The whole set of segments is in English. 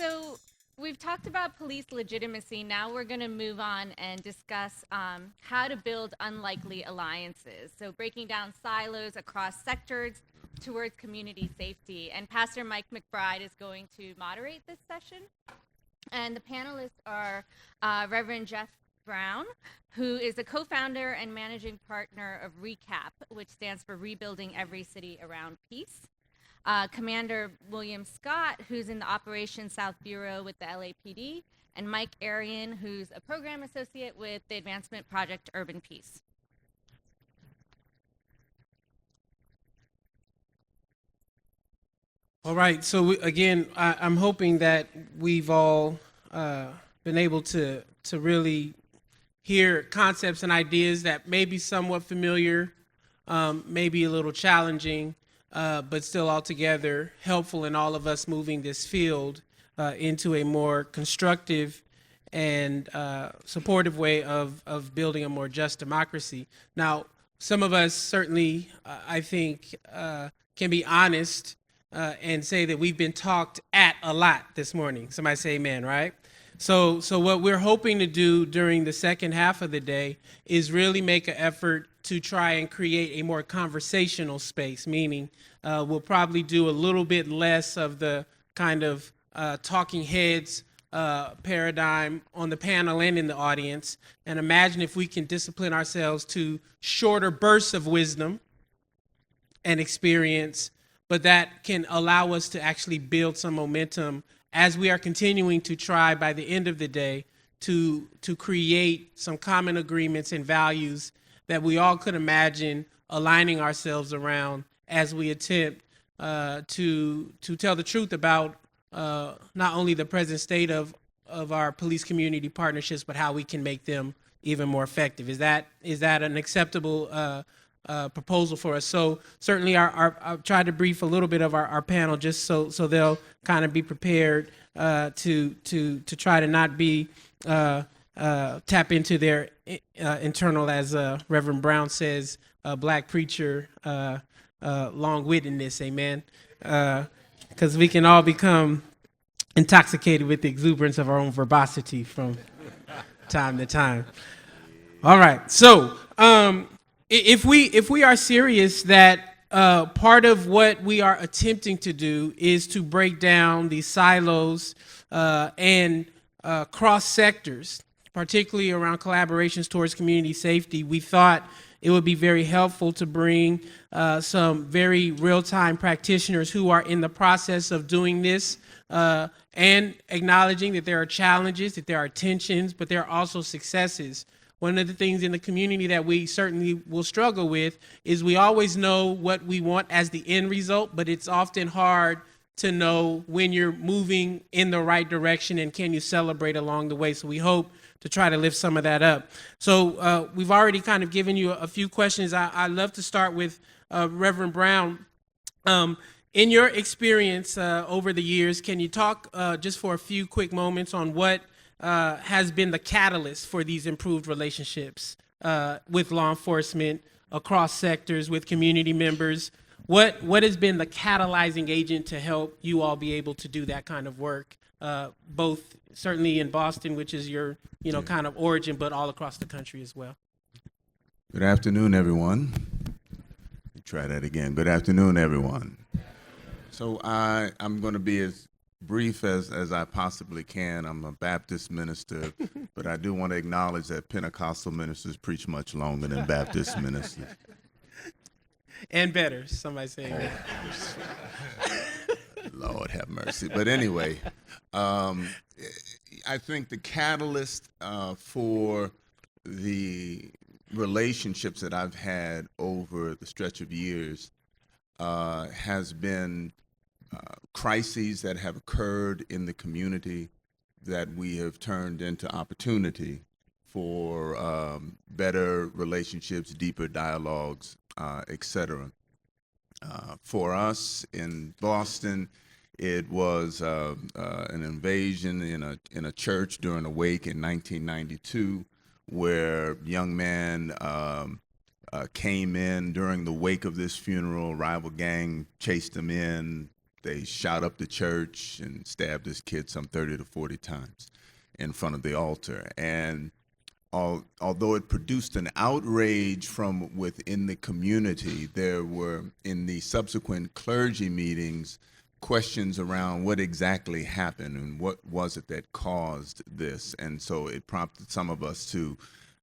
So we've talked about police legitimacy. Now we're going to move on and discuss how to build unlikely alliances. So breaking down silos across sectors towards community safety. And Pastor Mike McBride is going to moderate this session. And the panelists are Reverend Jeff Brown, who is a co-founder and managing partner of RECAP, which stands for Rebuilding Every City Around Peace. Commander William Scott, who's in the Operations South Bureau with the LAPD, and Mike Arian, who's a program associate with the Advancement Project Urban Peace. All right, so again, I'm hoping that we've all been able to really hear concepts and ideas that may be somewhat familiar, maybe a little challenging, but still altogether helpful in all of us moving this field into a more constructive and supportive way of building a more just democracy. Now, some of us certainly, I think, can be honest and say that we've been talked at a lot this morning. Somebody say amen, right? So what we're hoping to do during the second half of the day is really make an effort to try and create a more conversational space, meaning we'll probably do a little bit less of the kind of talking heads paradigm on the panel and in the audience, and imagine if we can discipline ourselves to shorter bursts of wisdom and experience, but that can allow us to actually build some momentum as we are continuing to try by the end of the day to create some common agreements and values that we all could imagine aligning ourselves around as we attempt to tell the truth about not only the present state of our police community partnerships, but how we can make them even more effective. Is that an acceptable proposal for us? So certainly I'll try to brief a little bit of our panel just so they'll kind of be prepared to try to not be tap into their internal, as Reverend Brown says, black preacher long-wittedness, amen, because we can all become intoxicated with the exuberance of our own verbosity from time to time. All right, so if we are serious that part of what we are attempting to do is to break down these silos and cross sectors, particularly around collaborations towards community safety, we thought it would be very helpful to bring some very real-time practitioners who are in the process of doing this and acknowledging that there are challenges, that there are tensions, but there are also successes. One of the things in the community that we certainly will struggle with is we always know what we want as the end result, but it's often hard to know when you're moving in the right direction and can you celebrate along the way. So we hope to try to lift some of that up. So we've already kind of given you a few questions. I'd love to start with Reverend Brown. In your experience over the years, can you talk just for a few quick moments on what has been the catalyst for these improved relationships with law enforcement across sectors, with community members? What has been the catalyzing agent to help you all be able to do that kind of work, both certainly in Boston, which is your kind of origin, but all across the country as well? Good afternoon, everyone. Let me try that again. Good afternoon, everyone. So I'm going to be as brief as I possibly can. I'm a Baptist minister, but I do want to acknowledge that Pentecostal ministers preach much longer than Baptist ministers. And better, somebody saying that. Lord have mercy. But anyway, I think the catalyst for the relationships that I've had over the stretch of years has been crises that have occurred in the community that we have turned into opportunity for better relationships, deeper dialogues, et cetera. For us in Boston, it was an invasion in a church during a wake in 1992, where a young man came in during the wake of this funeral. Rival gang chased him in, They shot up the church and stabbed this kid some 30 to 40 times in front of the altar. And although it produced an outrage from within the community, there were, in the subsequent clergy meetings, questions around what exactly happened and what was it that caused this. And so it prompted some of us to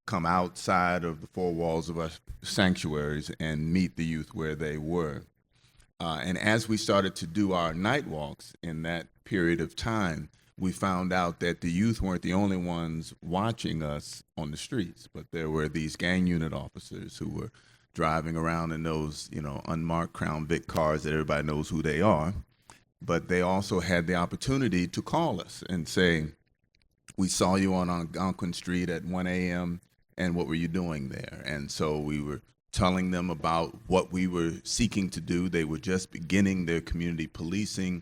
come outside of the four walls of our sanctuaries and meet the youth where they were. And as we started to do our night walks in that period of time, we found out that the youth weren't the only ones watching us on the streets, but there were these gang unit officers who were driving around in those, unmarked Crown Vic cars that everybody knows who they are. But they also had the opportunity to call us and say, we saw you on Algonquin Street at 1 a.m., and what were you doing there? And so we were telling them about what we were seeking to do. They were just beginning their community policing,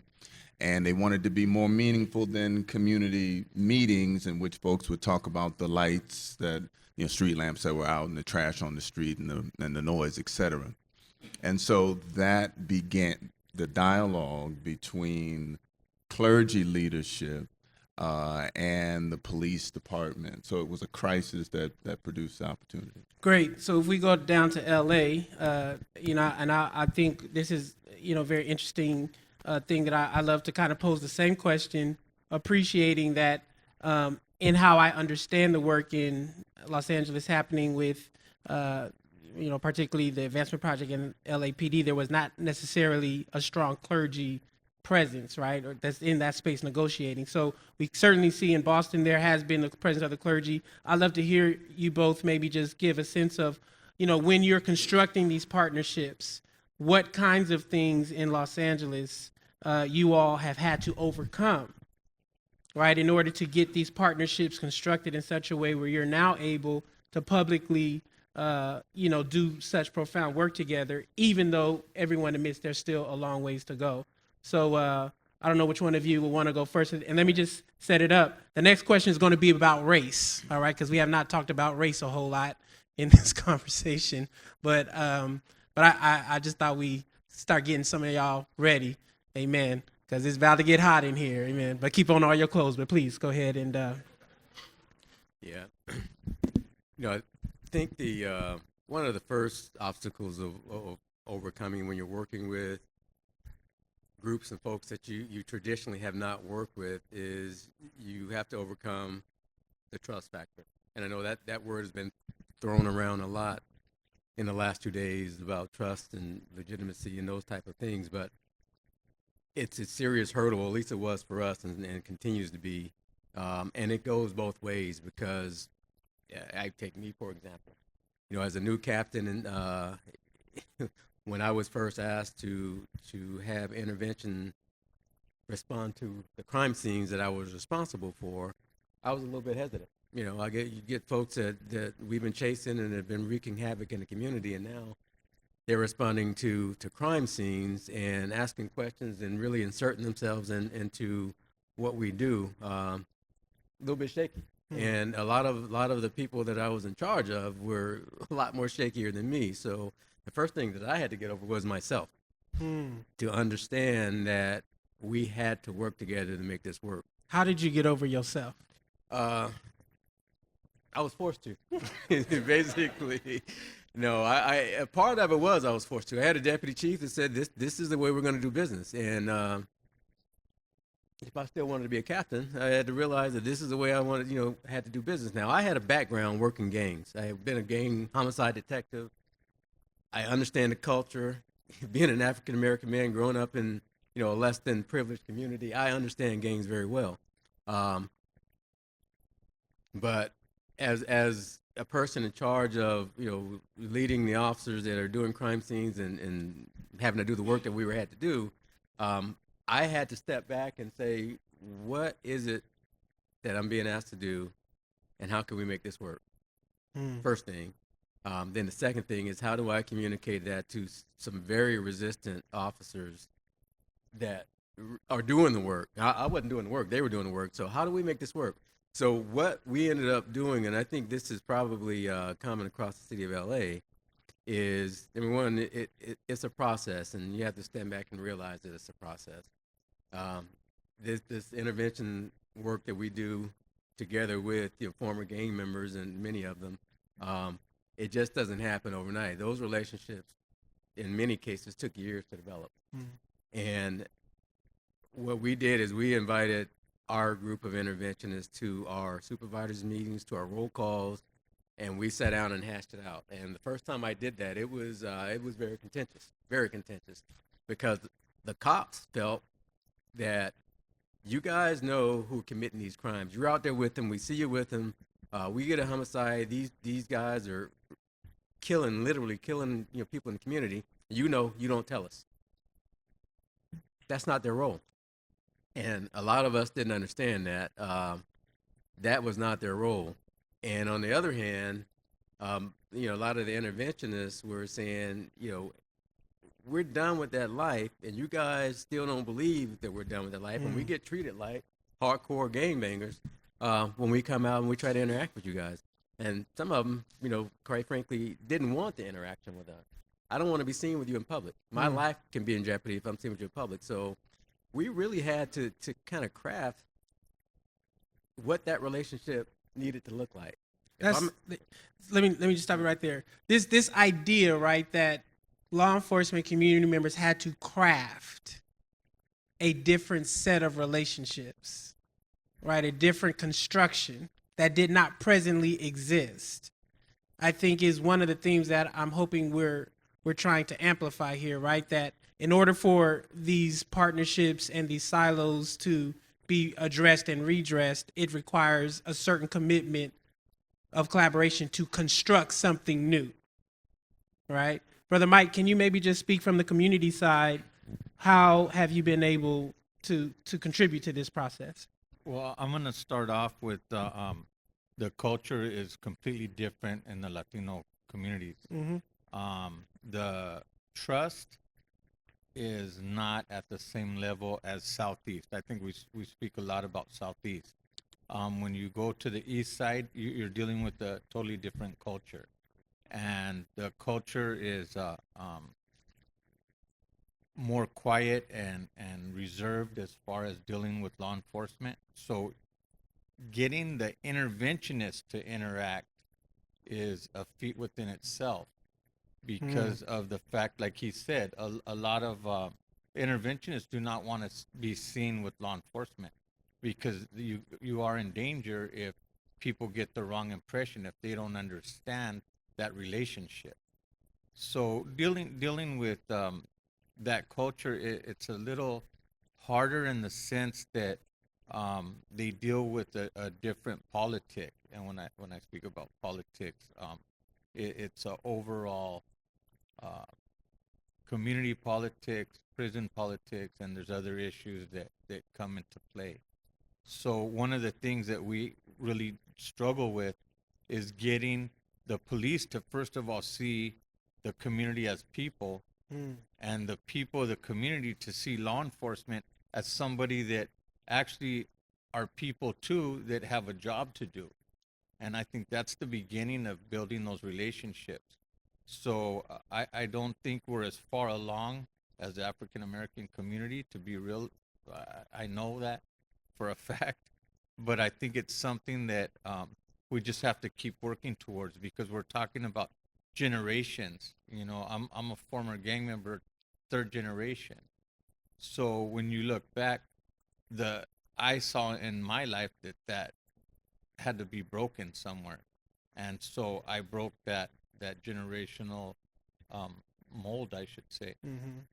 and they wanted to be more meaningful than community meetings in which folks would talk about the lights that, street lamps that were out and the trash on the street and the noise, et cetera. And so that began the dialogue between clergy leadership and the police department. So it was a crisis that produced the opportunity. Great. So if we go down to LA, and I think this is, very interesting thing that I love to kind of pose the same question, appreciating that in how I understand the work in Los Angeles happening with, particularly the advancement project in LAPD, there was not necessarily a strong clergy presence, right, or that's in that space negotiating. So we certainly see in Boston there has been the presence of the clergy. I'd love to hear you both maybe just give a sense of, when you're constructing these partnerships, what kinds of things in Los Angeles you all have had to overcome, right, in order to get these partnerships constructed in such a way where you're now able to publicly do such profound work together, even though everyone admits there's still a long ways to go. So I don't know which one of you will want to go first. And let me just set it up. The next question is going to be about race, all right, because we have not talked about race a whole lot in this conversation. But I just thought we start getting some of y'all ready, amen, because it's about to get hot in here, amen. But keep on all your clothes, but please go ahead and. Yeah. I think the one of the first obstacles of overcoming when you're working with groups and folks that you traditionally have not worked with is you have to overcome the trust factor. And I know that word has been thrown around a lot in the last 2 days about trust and legitimacy and those type of things, but it's a serious hurdle, at least it was for us, and continues to be. And it goes both ways because I take me, for example. As a new captain, and when I was first asked to have intervention respond to the crime scenes that I was responsible for, I was a little bit hesitant. You get folks that we've been chasing and have been wreaking havoc in the community, and now they're responding to crime scenes and asking questions and really inserting themselves into what we do. A little bit shaky. And a lot of the people that I was in charge of were a lot more shakier than me. So the first thing that I had to get over was myself, to understand that we had to work together to make this work. How did you get over yourself? I was forced to, basically. No, I part of it was I was forced to. I had a deputy chief that said this is the way we're going to do business, and if I still wanted to be a captain, I had to realize that this is the way I wanted, had to do business. Now, I had a background working gangs. I have been a gang homicide detective. I understand the culture. Being an African-American man growing up in, a less than privileged community, I understand gangs very well. But as a person in charge of, leading the officers that are doing crime scenes and having to do the work that we had to do, I had to step back and say, what is it that I'm being asked to do, and how can we make this work? First thing. Then the second thing is, how do I communicate that to some very resistant officers that are doing the work? I wasn't doing the work. They were doing the work. So how do we make this work? So what we ended up doing, and I think this is probably common across the city of LA, is, number one, it's a process, and you have to stand back and realize that it's a process. This intervention work that we do together with former gang members and many of them, it just doesn't happen overnight. Those relationships, in many cases, took years to develop. And what we did is we invited our group of interventionists to our supervisors meetings, to our roll calls, and we sat down and hashed it out. And the first time I did that, it was very contentious, because the cops felt that you guys know who are committing these crimes. You're out there with them. We see you with them. We get a homicide. These guys are literally killing people in the community. You don't tell us. That's not their role. And a lot of us didn't understand that. That was not their role. And on the other hand, a lot of the interventionists were saying, we're done with that life, and you guys still don't believe that we're done with that life. And we get treated like hardcore gangbangers when we come out and we try to interact with you guys. And some of them, quite frankly, didn't want the interaction with us. I don't want to be seen with you in public. My life can be in jeopardy if I'm seen with you in public. So we really had to kind of craft what that relationship needed to look like. Let me just stop it right there. This idea, right, that law enforcement community members had to craft a different set of relationships, right, a different construction that did not presently exist, I think is one of the themes that I'm hoping we're trying to amplify here, right? That in order for these partnerships and these silos to be addressed and redressed, it requires a certain commitment of collaboration to construct something new, right? Brother Mike, can you maybe just speak from the community side? How have you been able to contribute to this process? Well, I'm going to start off with the culture is completely different in the Latino communities. The trust is not at the same level as Southeast. I think we speak a lot about Southeast. When you go to the East Side, you're dealing with a totally different culture. And the culture is more quiet and reserved as far as dealing with law enforcement. So getting the interventionist to interact is a feat within itself, because of the fact, like he said, a lot of interventionists do not want to be seen with law enforcement, because you are in danger if people get the wrong impression, if they don't understand that relationship. So dealing with that culture, it's a little harder in the sense that they deal with a different politic. And when I speak about politics, it's a overall community politics, prison politics, and there's other issues that come into play. So one of the things that we really struggle with is getting the police to, first of all, see the community as people, and the people of the community to see law enforcement as somebody that actually are people too, that have a job to do. And I think that's the beginning of building those relationships. So I don't think we're as far along as the African American community, to be real. I know that for a fact, but I think it's something that we just have to keep working towards, because we're talking about generations. I'm a former gang member, third generation. So when you look back, I saw in my life that had to be broken somewhere, and so I broke that generational mold, I should say.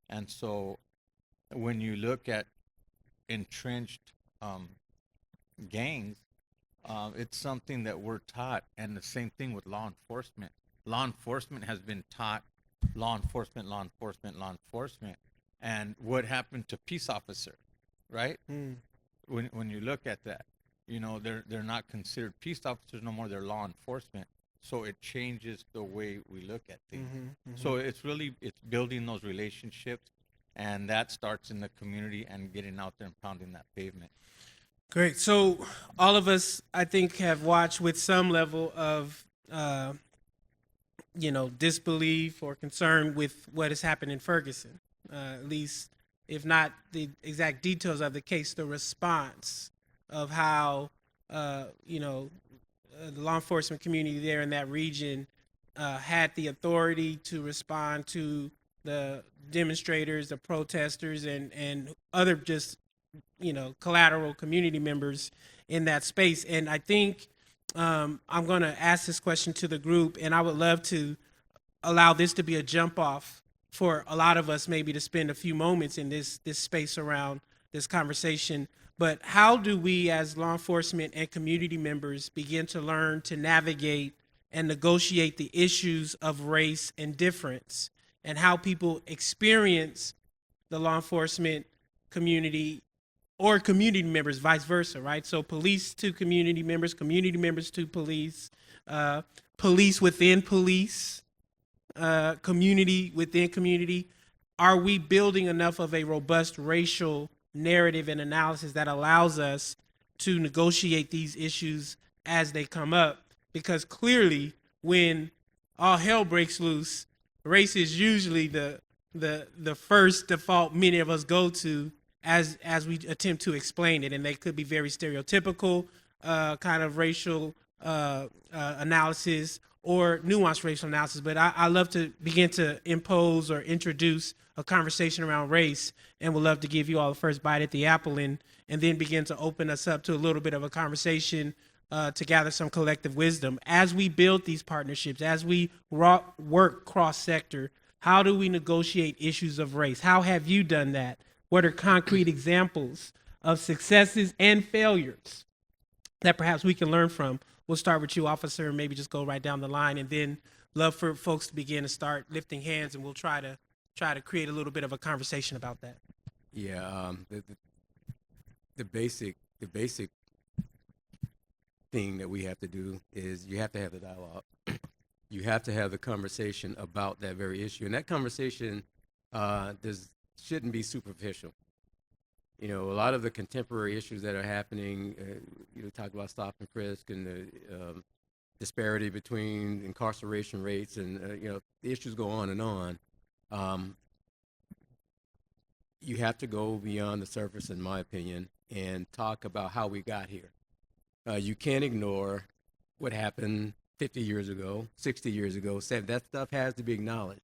And so when you look at entrenched gangs, it's something that we're taught, and the same thing with law enforcement. Law enforcement has been taught law enforcement, and what happened to peace officer, right? When you look at that, they're not considered peace officers no more, they're law enforcement. So it changes the way we look at things. So it's building those relationships, and that starts in the community and getting out there and pounding that pavement. Great. So all of us, I think, have watched with some level of disbelief or concern with what has happened in Ferguson. At least, if not the exact details of the case, the response of how, the law enforcement community there in that region had the authority to respond to the demonstrators, the protesters, and other just collateral community members in that space. And I think I'm going to ask this question to the group, and I would love to allow this to be a jump off for a lot of us, maybe to spend a few moments in this space around this conversation. But how do we, as law enforcement and community members, begin to learn to navigate and negotiate the issues of race and difference, and how people experience the law enforcement community or community members, vice versa, right? So police to community members to police, police within police, community within community. Are we building enough of a robust racial narrative and analysis that allows us to negotiate these issues as they come up? Because clearly, when all hell breaks loose, race is usually the first default many of us go to as we attempt to explain it, and they could be very stereotypical kind of racial analysis or nuanced racial analysis. But I love to begin to impose or introduce a conversation around race, and would love to give you all the first bite at the apple, and then begin to open us up to a little bit of a conversation to gather some collective wisdom. As we build these partnerships, as we work cross-sector, how do we negotiate issues of race? How have you done that? What are concrete examples of successes and failures that perhaps we can learn from? We'll start with you, officer, and maybe just go right down the line, and then love for folks to begin to start lifting hands, and we'll try to create a little bit of a conversation about that. Yeah, the basic thing that we have to do is you have to have the dialogue. You have to have the conversation about that very issue, and that conversation shouldn't be superficial. A lot of the contemporary issues that are happening, talk about stop and frisk and the disparity between incarceration rates, and the issues go on and on. You have to go beyond the surface, in my opinion, and talk about how we got here. You can't ignore what happened 50 years ago, 60 years ago. That stuff has to be acknowledged,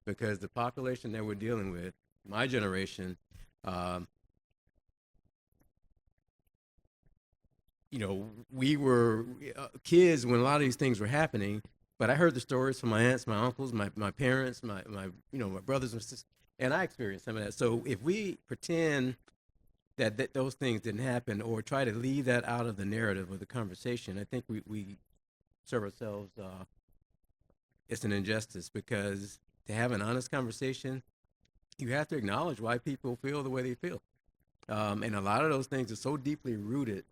because the population that we're dealing with, my generation, we were kids when a lot of these things were happening, but I heard the stories from my aunts, my uncles, my parents, my brothers and sisters, and I experienced some of that. So if we pretend that those things didn't happen, or try to leave that out of the narrative of the conversation, I think we serve ourselves, it's an injustice, because to have an honest conversation, you have to acknowledge why people feel the way they feel. And a lot of those things are so deeply rooted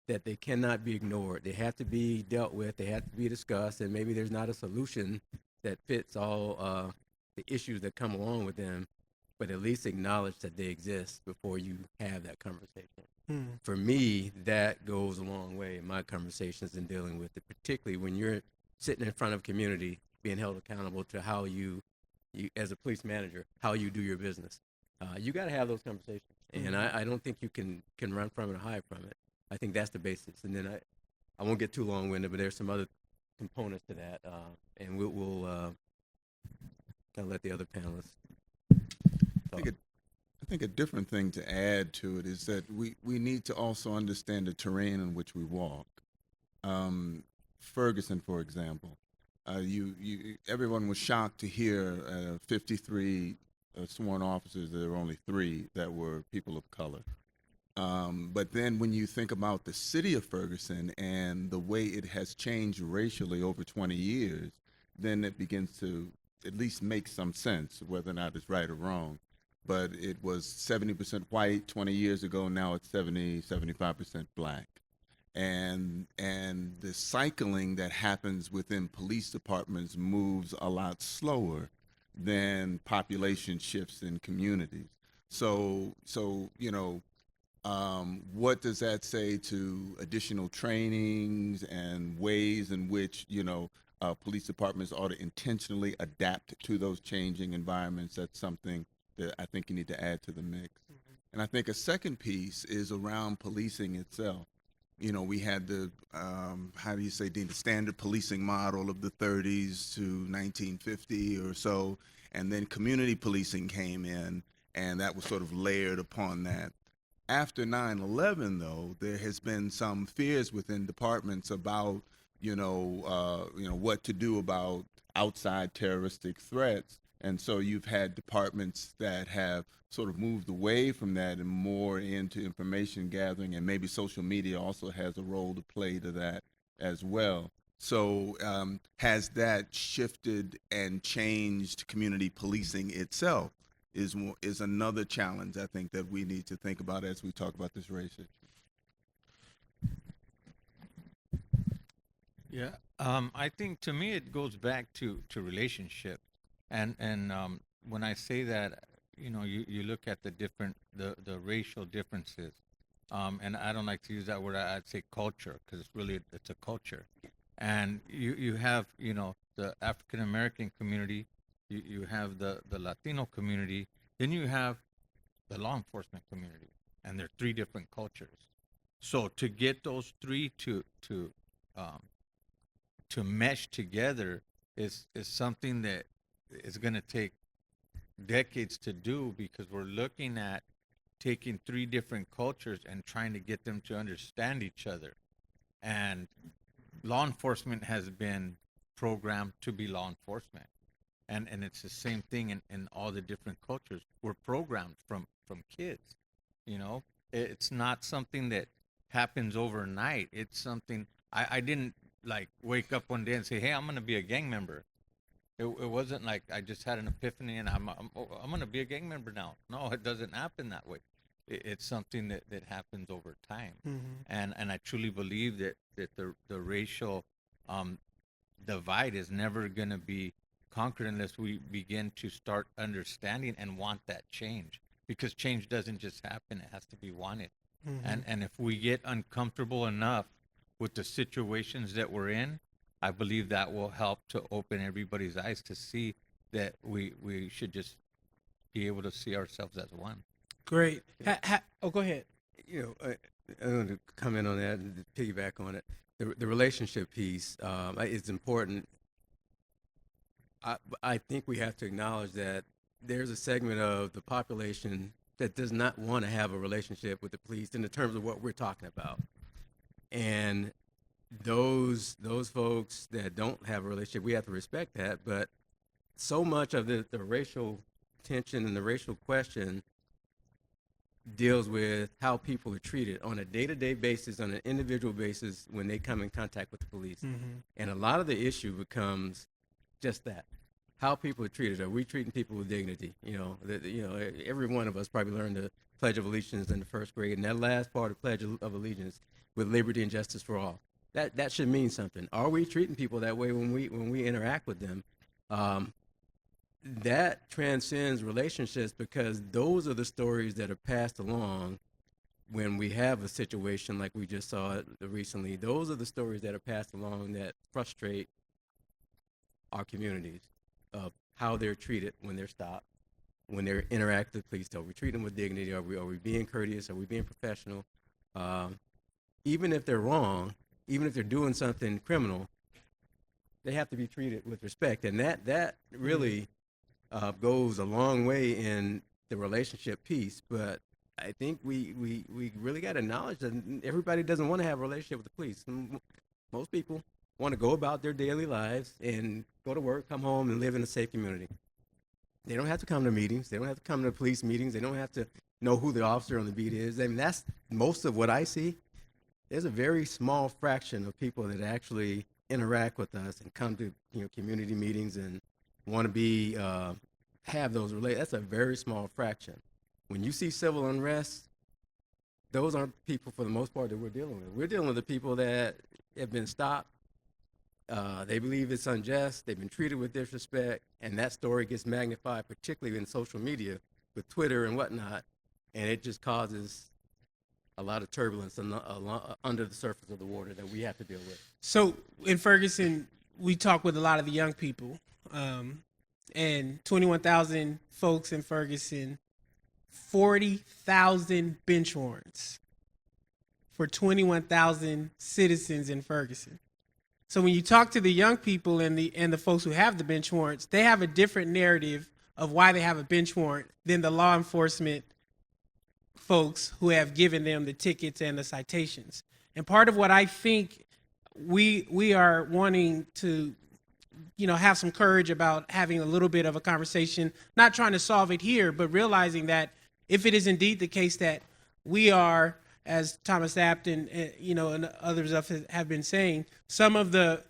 that they cannot be ignored. They have to be dealt with, they have to be discussed, and maybe there's not a solution that fits all the issues that come along with them, but at least acknowledge that they exist before you have that conversation. For me, that goes a long way in my conversations in dealing with it, particularly when you're sitting in front of community, being held accountable to how you as a police manager, how you do your business. You got to have those conversations, and I don't think you can run from it or hide from it. I think that's the basics, and then I won't get too long-winded, but there's some other components to that, and we'll kind of let the other panelists talk. I think a different thing to add to it is that we need to also understand the terrain in which we walk. Ferguson, for example, everyone was shocked to hear 53 sworn officers. There were only 3 that were people of color. But then when you think about the city of Ferguson and the way it has changed racially over 20 years, then it begins to at least make some sense, whether or not it's right or wrong. But it was 70% white 20 years ago. Now it's 75% black. And the cycling that happens within police departments moves a lot slower than population shifts in communities. So what does that say to additional trainings and ways in which, police departments ought to intentionally adapt to those changing environments. That's something that I think you need to add to the mix. And I think a second piece is around policing itself. You know, we had the, how do you say, Dean, the standard policing model of the 30s to 1950 or so, and then community policing came in, and that was sort of layered upon that. After 9/11, though, there has been some fears within departments about, what to do about outside terroristic threats. And so you've had departments that have sort of moved away from that and more into information gathering, and maybe social media also has a role to play to that as well. So has that shifted and changed community policing itself is another challenge I think that we need to think about as we talk about this race issue. Yeah, I think to me it goes back to relationship, and when I say that, you look at the racial differences, and I don't like to use that word. I'd say culture, because it's a culture, and you have the African American community, you have the Latino community, then you have the law enforcement community, and they're three different cultures. So to get those three to mesh together is something that is going to take decades to do, because we're looking at taking three different cultures and trying to get them to understand each other. And law enforcement has been programmed to be law enforcement. And it's the same thing in all the different cultures. We're programmed from kids, It's not something that happens overnight. It's something, I didn't like wake up one day and say, hey, I'm going to be a gang member. It wasn't like I just had an epiphany and I'm going to be a gang member now. No, it doesn't happen that way. It's something that happens over time. And I truly believe that the racial divide is never going to be conquered unless we begin to start understanding and want that change. Because change doesn't just happen, it has to be wanted. And if we get uncomfortable enough with the situations that we're in, I believe that will help to open everybody's eyes to see that we should just be able to see ourselves as one. Great. Go ahead. I want to comment on that and piggyback on it. The relationship piece is important. I think we have to acknowledge that there's a segment of the population that does not want to have a relationship with the police in the terms of what we're talking about. And those folks that don't have a relationship, we have to respect that. But so much of the racial tension and the racial question deals with how people are treated on a day-to-day basis, on an individual basis when they come in contact with the police. And a lot of the issue becomes just that. How people are treated. Are we treating people with dignity? Every one of us probably learned the Pledge of Allegiance in the first grade, and that last part of Pledge of Allegiance, with liberty and justice for all. That should mean something. Are we treating people that way when we interact with them? That transcends relationships, because those are the stories that are passed along when we have a situation like we just saw recently. Those are the stories that are passed along that frustrate our communities of how they're treated when they're stopped, when they're interacting with the police. Are we treating them with dignity? Are we being courteous? Are we being professional? Even if they're wrong, even if they're doing something criminal, they have to be treated with respect. And that really goes a long way in the relationship piece. But I think we really got to acknowledge that everybody doesn't want to have a relationship with the police. Most people want to go about their daily lives and go to work, come home, and live in a safe community. They don't have to come to meetings. They don't have to come to police meetings. They don't have to know who the officer on the beat is. I mean, that's most of what I see. There's a very small fraction of people that actually interact with us and come to community meetings and want to be have those That's a very small fraction. When you see civil unrest, those aren't people for the most part that we're dealing with. We're dealing with the people that have been stopped. They believe it's unjust. They've been treated with disrespect, and that story gets magnified, particularly in social media with Twitter and whatnot, and it just causes a lot of turbulence under the surface of the water that we have to deal with. So in Ferguson, we talk with a lot of the young people, and 21,000 folks in Ferguson, 40,000 bench warrants for 21,000 citizens in Ferguson. So when you talk to the young people and the folks who have the bench warrants, they have a different narrative of why they have a bench warrant than the law enforcement folks who have given them the tickets and the citations. And part of what I think we are wanting to, have some courage about having a little bit of a conversation, not trying to solve it here, but realizing that if it is indeed the case that we are, as Thomas Apt and others have been saying, some of the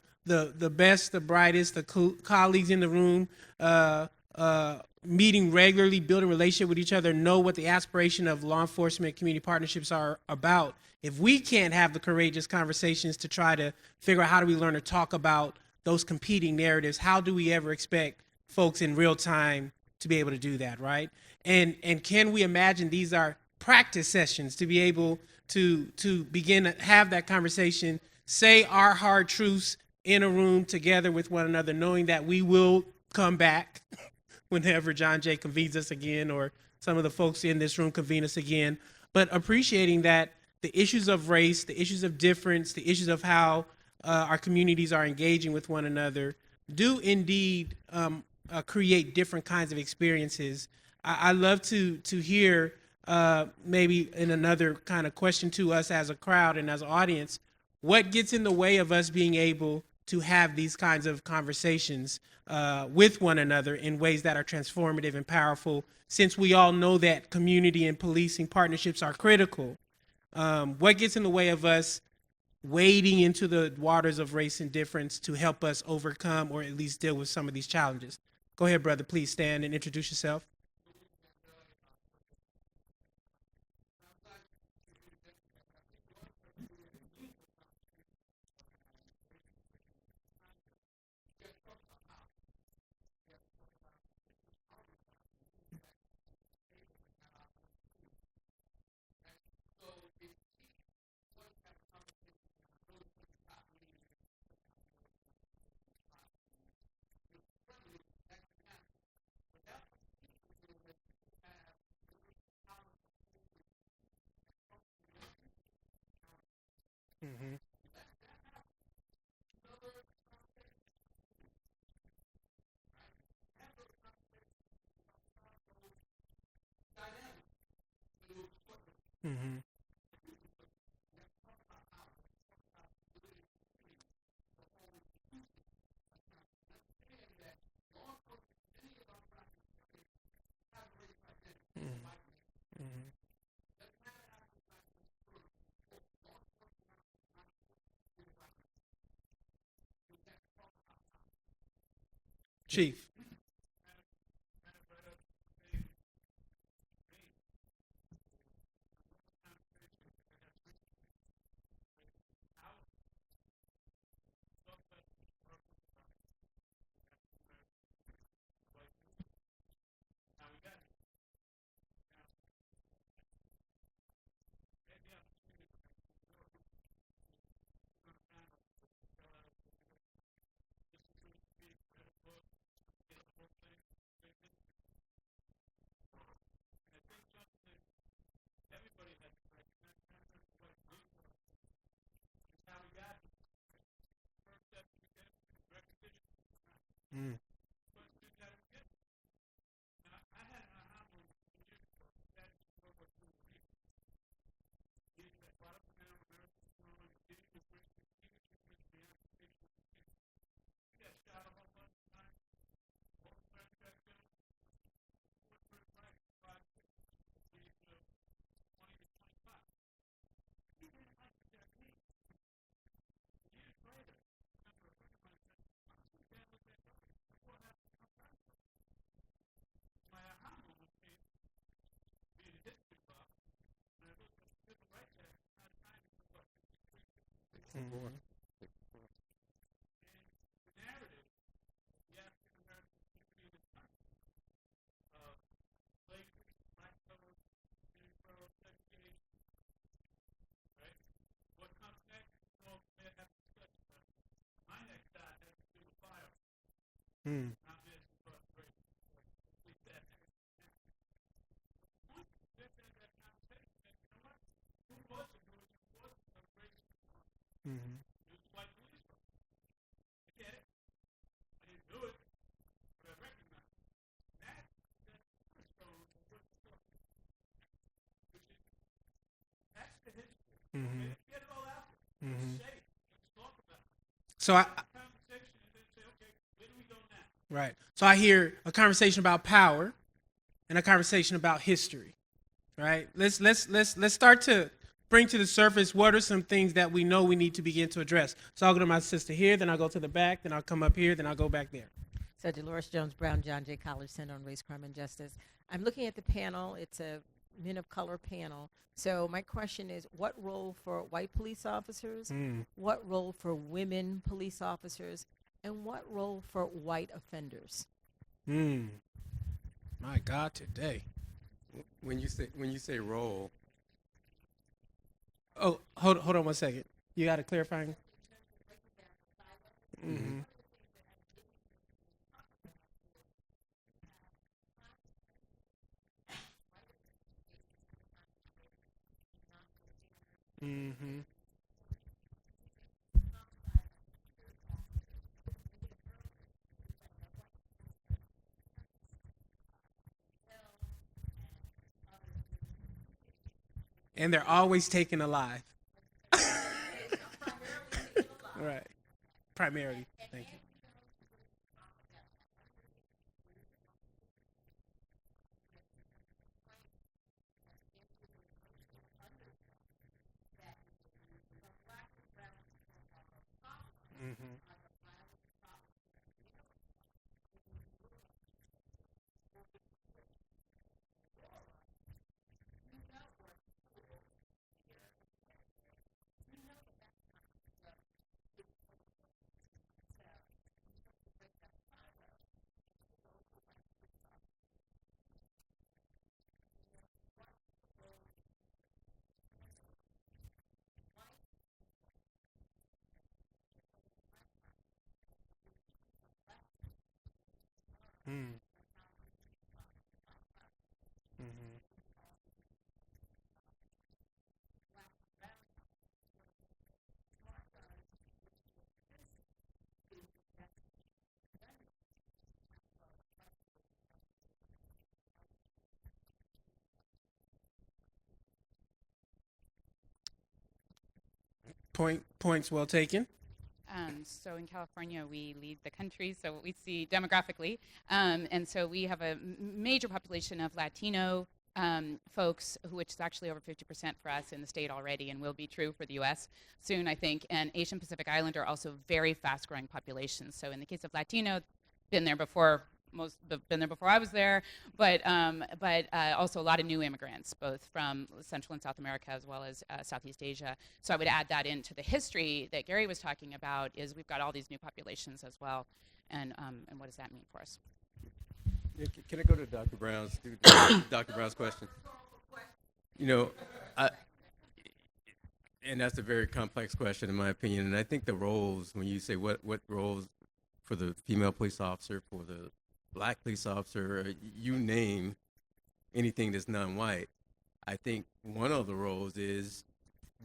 best, the brightest, the colleagues in the room, meeting regularly, building relationship with each other, know what the aspiration of law enforcement community partnerships are about. If we can't have the courageous conversations to try to figure out how do we learn to talk about those competing narratives, how do we ever expect folks in real time to be able to do that, right? And can we imagine these are practice sessions to be able to begin to have that conversation, say our hard truths in a room together with one another, knowing that we will come back whenever John Jay convenes us again, or some of the folks in this room convene us again, but appreciating that the issues of race, the issues of difference, the issues of how our communities are engaging with one another do indeed create different kinds of experiences. I love to hear maybe in another kind of question to us as a crowd and as an audience, what gets in the way of us being able to have these kinds of conversations with one another in ways that are transformative and powerful, since we all know that community and policing partnerships are critical. What gets in the way of us wading into the waters of race and difference to help us overcome or at least deal with some of these challenges? Go ahead, brother. Please stand and introduce yourself. Mm-hmm. Mm-hmm. Mm-hmm. Chief. Mm. Mm-hmm. Mm. Mhm. Mhm. Mhm. So right. So I hear a conversation about power and a conversation about history. Right. Let's start to bring to the surface what are some things that we know we need to begin to address. So I'll go to my sister here, then I'll go to the back, then I'll come up here, then I'll go back there. So Dolores Jones Brown, John J. College Center on Race, Crime, and Justice. I'm looking at the panel. It's a men of color panel. So my question is, what role for white police officers? Mm. What role for women police officers? And what role for white offenders? Mm. My God, today. When you say role, Oh, hold on one second. You got a clarifying? Mm-hmm. Mm-hmm. And they're always taken alive. Right. Primarily. Thank you. Mm-hmm. Mm-hmm. Mm-hmm. Points well taken. So in California, we lead the country, so what we see demographically. And so we have a major population of Latino folks, which is actually over 50% for us in the state already and will be true for the US soon, I think. And Asian Pacific Islander are also very fast growing populations. So in the case of Latino, been there before. Been there before I was there, but also a lot of new immigrants, both from Central and South America as well as Southeast Asia. So I would add that into the history that Gary was talking about. Is we've got all these new populations as well, and what does that mean for us? yeah, can I go to Dr. Brown's Dr. Brown's question? You know, and that's a very complex question in my opinion. And I think the roles, when you say what roles for the female police officer, for the black police officer, you name anything that's non-white, I think one of the roles is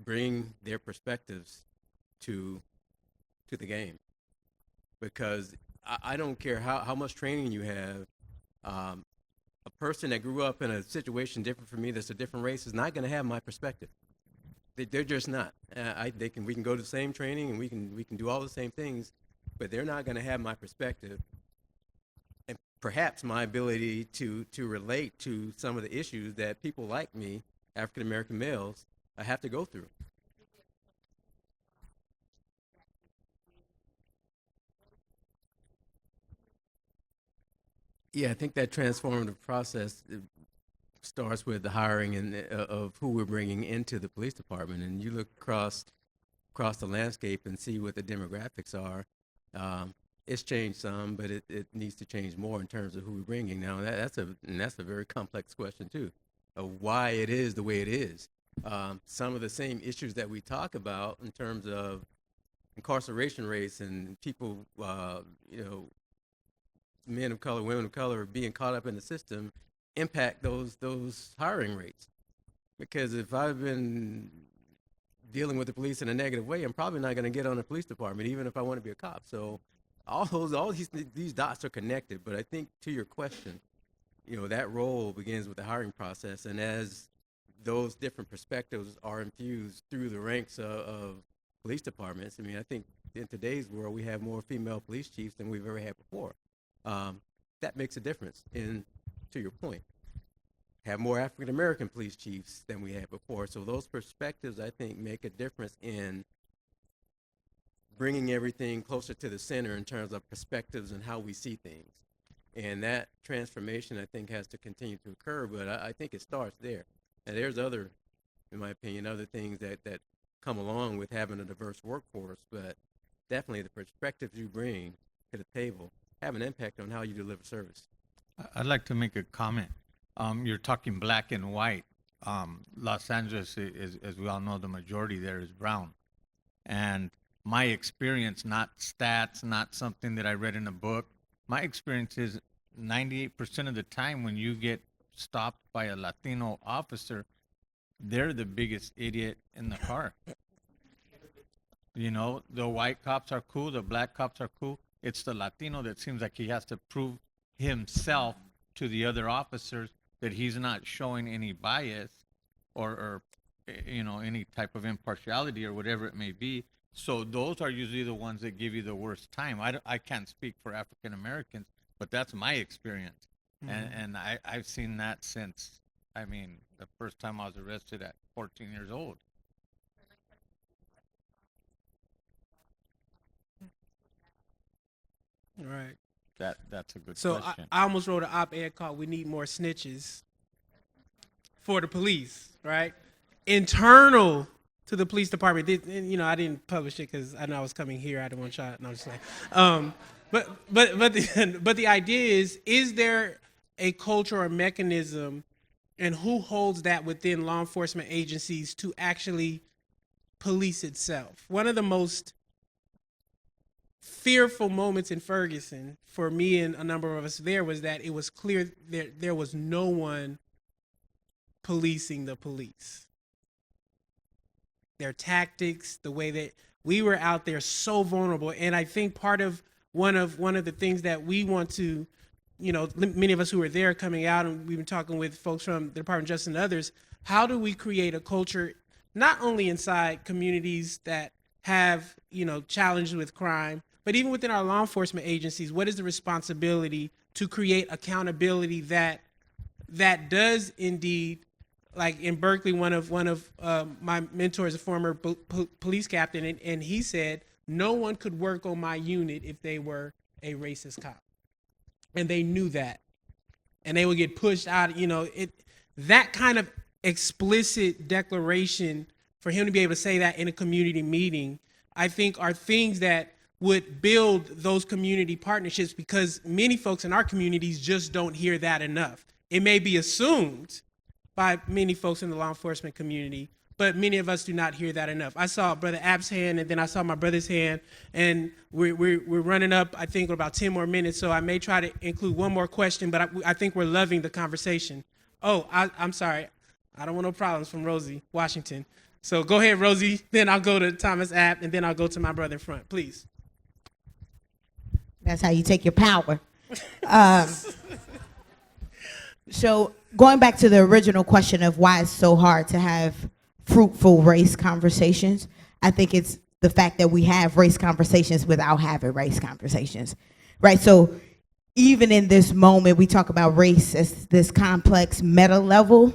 bring their perspectives to the game, because I don't care how much training you have. A person that grew up in a situation different from me, that's a different race, is not going to have my perspective. They're just not. We can go to the same training and we can do all the same things, but they're not going to have my perspective. And perhaps my ability to relate to some of the issues that people like me, African American males, have to go through. Yeah, I think that transformative process starts with the hiring and of who we're bringing into the police department, and you look across the landscape and see what the demographics are. It's changed some, but it needs to change more in terms of who we're bringing. Now that's a very complex question too, of why it is the way it is. Some of the same issues that we talk about in terms of incarceration rates and people, men of color, women of color being caught up in the system impact those hiring rates. Because if I've been dealing with the police in a negative way, I'm probably not going to get on the police department, even if I want to be a cop. So all these dots are connected. But I think to your question, that role begins with the hiring process, and as those different perspectives are infused through the ranks of police departments, I mean, I think in today's world we have more female police chiefs than we've ever had before. That makes a difference. And to your point, have more African American police chiefs than we had before. So those perspectives, I think, make a difference in bringing everything closer to the center in terms of perspectives and how we see things. And that transformation, I think, has to continue to occur, but I think it starts there. And there's other, in my opinion, other things that come along with having a diverse workforce, but definitely the perspectives you bring to the table have an impact on how you deliver service. I'd like to make a comment. You're talking black and white. Los Angeles is, as we all know, the majority there is brown. And my experience, not stats, not something that I read in a book, my experience is 98% of the time when you get stopped by a Latino officer, they're the biggest idiot in the car. The white cops are cool, the black cops are cool. It's the Latino that seems like he has to prove himself to the other officers that he's not showing any bias or any type of impartiality or whatever it may be. So those are usually the ones that give you the worst time. I can't speak for African Americans, but that's my experience. And I've seen that since, the first time I was arrested at 14 years old. All right. That's a good So question. I almost wrote an op-ed called "We Need More Snitches" for the police, right? Internal to the police department. I didn't publish it because I know I was coming here. I didn't want y'all. No, I'm just like, but the idea is there a culture or mechanism, and who holds that within law enforcement agencies to actually police itself? One of the most fearful moments in Ferguson for me and a number of us there was that it was clear there was no one policing the police. Their tactics, the way that we were out there so vulnerable. And I think part of one of the things that we want to, many of us who were there coming out, and we've been talking with folks from the Department of Justice and others, how do we create a culture not only inside communities that have, challenges with crime, but even within our law enforcement agencies? What is the responsibility to create accountability that does indeed, like in Berkeley, one of my mentors, a former police captain, and he said no one could work on my unit if they were a racist cop, and they knew that, and they would get pushed out. That kind of explicit declaration for him to be able to say that in a community meeting, I think are things that would build those community partnerships, because many folks in our communities just don't hear that enough. It may be assumed by many folks in the law enforcement community, but many of us do not hear that enough. I saw Brother App's hand, and then I saw my brother's hand, and we're running up, I think, about 10 more minutes, so I may try to include one more question, but I think we're loving the conversation. Oh, I'm sorry. I don't want no problems from Rosie, Washington. So go ahead, Rosie, then I'll go to Thomas App, and then I'll go to my brother in front, please. That's how you take your power. So going back to the original question of why it's so hard to have fruitful race conversations, I think it's the fact that we have race conversations without having race conversations, right? So even in this moment, we talk about race as this complex meta level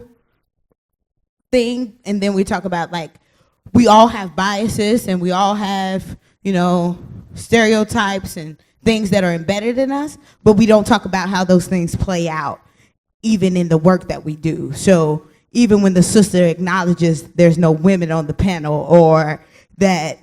thing, and then we talk about, like, we all have biases and we all have, stereotypes and things that are embedded in us, but we don't talk about how those things play out even in the work that we do. So even when the sister acknowledges there's no women on the panel, or that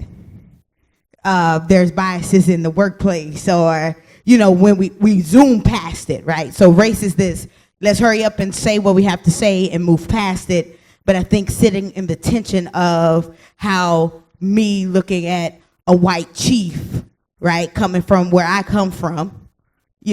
there's biases in the workplace, or, when we zoom past it, right? So race is this, let's hurry up and say what we have to say and move past it. But I think sitting in the tension of how me looking at a white chief, right, coming from where I come from,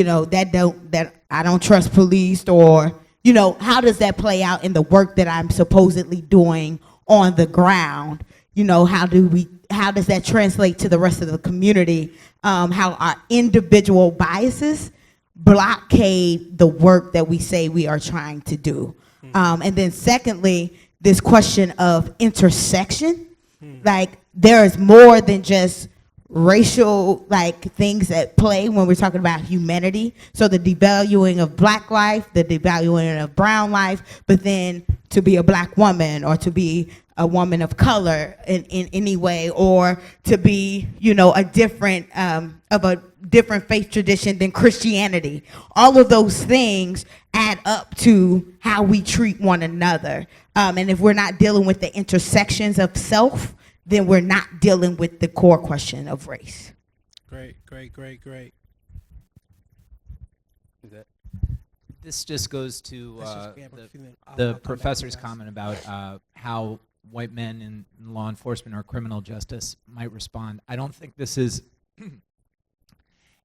that I don't trust police, or, how does that play out in the work that I'm supposedly doing on the ground? How does that translate to the rest of the community? How our individual biases blockade the work that we say we are trying to do. And then secondly, this question of intersection, like there is more than just racial things at play when we're talking about humanity. So the devaluing of black life, the devaluing of brown life, but then to be a black woman or to be a woman of color in any way, or to be, a different of a different faith tradition than Christianity. All of those things add up to how we treat one another. And if we're not dealing with the intersections of self, then we're not dealing with the core question of race. Great. This just goes to We have a feeling. I'll the come back to professor's you guys. comment about how white men in law enforcement or criminal justice might respond. I don't think this is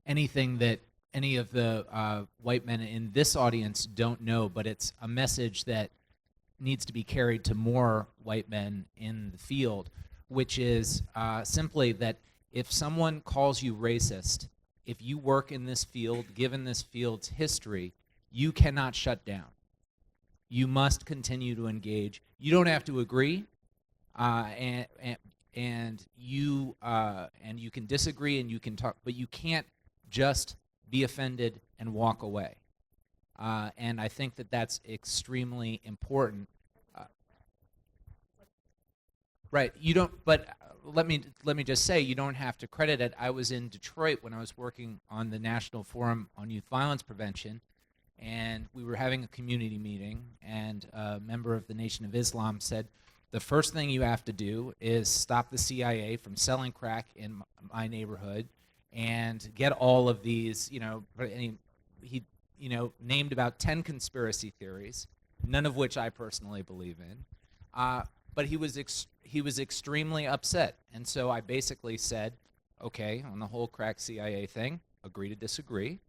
anything that any of the white men in this audience don't know, but it's a message that needs to be carried to more white men in the field, which is simply that if someone calls you racist, if you work in this field, given this field's history, you cannot shut down. You must continue to engage. You don't have to agree, and you can disagree and you can talk, but you can't just be offended and walk away. And I think that that's extremely important. Right. You don't. But let me just say, you don't have to credit it. I was in Detroit when I was working on the National Forum on Youth Violence Prevention, and we were having a community meeting, and a member of the Nation of Islam said, the first thing you have to do is stop the CIA from selling crack in my neighborhood and get all of these, and he named about 10 conspiracy theories, none of which I personally believe in. But he was extremely upset. And so I basically said, okay, on the whole crack CIA thing, agree to disagree.